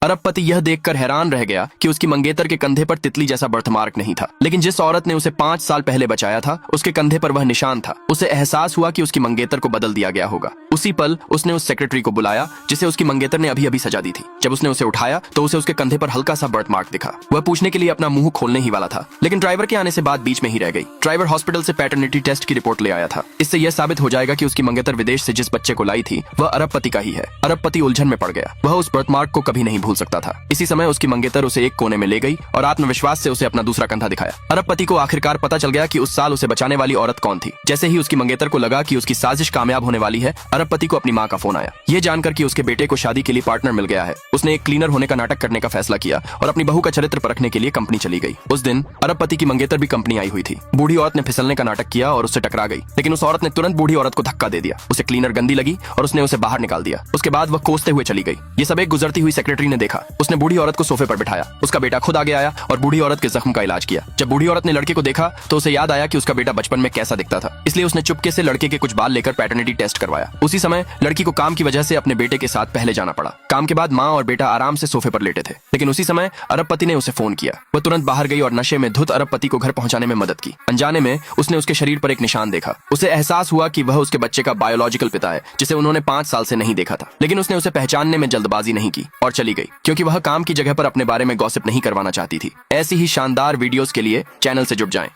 अरबपति यह देखकर हैरान रह गया कि उसकी मंगेतर के कंधे पर तितली जैसा बर्थमार्क नहीं था, लेकिन जिस औरत ने उसे 5 साल पहले बचाया था उसके कंधे पर वह निशान था। उसे एहसास हुआ कि उसकी मंगेतर को बदल दिया गया होगा। उसी पल उसने उस सेक्रेटरी को बुलाया जिसे उसकी मंगेतर ने अभी अभी सजा दी थी। जब उसने उसे उठाया तो उसे उसके कंधे पर हल्का सा बर्थमार्क दिखा। वह पूछने के लिए अपना मुंह खोलने ही वाला था, लेकिन ड्राइवर के आने से बात बीच में ही रह गई। ड्राइवर हॉस्पिटल से पैटर्निटी टेस्ट की रिपोर्ट ले आया था। इससे यह साबित हो जाएगा कि उसकी मंगेतर विदेश से जिस बच्चे को लाई थी वह अरबपति का ही है। अरबपति उलझन में पड़ गया। वह उस बर्थमार्क को कभी नहीं भूल सकता था। इसी समय उसकी मंगेतर उसे एक कोने में ले गई और आत्मविश्वास से उसे अपना दूसरा कंधा दिखाया। अरबपति को आखिरकार पता चल गया कि उस साल उसे बचाने वाली औरत कौन थी। जैसे ही उसकी मंगेतर को लगा कि उसकी साजिश कामयाब होने वाली है, अरबपति को अपनी मां का फोन आया। यह जानकर कि उसके बेटे को शादी के लिए पार्टनर मिल गया है, उसने एक क्लीनर होने का नाटक करने का फैसला किया और अपनी बहू का चरित्र परखने के लिए कंपनी चली गई। उस दिन अरबपति की मंगेतर भी कंपनी आई हुई थी। बूढ़ी औरत ने फिसलने का नाटक किया और उससे टकरा गई, लेकिन उस औरत ने तुरंत बूढ़ी औरत को धक्का दे दिया। उसे क्लीनर गंदी लगी और उसने उसे बाहर निकाल दिया। उसके बाद वह कोसते हुए चली गई। ये सब एक गुजरती हुई सेक्रेटरी ने देखा। उसने बूढ़ी औरत को सोफे पर बिठाया। उसका बेटा खुद आगे आया और बूढ़ी औरत के जख्म का इलाज किया। जब बूढ़ी औरत ने लड़के को देखा तो उसे याद आया कि उसका बेटा बचपन में कैसा दिखता था, इसलिए उसने चुपके से लड़के के कुछ बाल लेकर पैटर्निटी टेस्ट करवाया। उसी समय लड़की को काम की वजह से अपने बेटे के साथ पहले जाना पड़ा। काम के बाद माँ और बेटा आराम से सोफे पर लेटे थे, लेकिन उसी समय अरबपति ने उसे फोन किया। वह तुरंत बाहर गई और नशे में धुत अरबपति को घर पहुंचाने में मदद की। अनजाने में उसने उसके शरीर पर एक निशान देखा। उसे एहसास हुआ कि वह उसके बच्चे का बायोलॉजिकल पिता है, जिसे उन्होंने 5 साल से नहीं देखा था। लेकिन उसने उसे पहचानने में जल्दबाजी नहीं की और चली गई, क्योंकि वह काम की जगह पर अपने बारे में गॉसिप नहीं करवाना चाहती थी। ऐसी ही शानदार वीडियोस के लिए चैनल से जुड़ जाएं।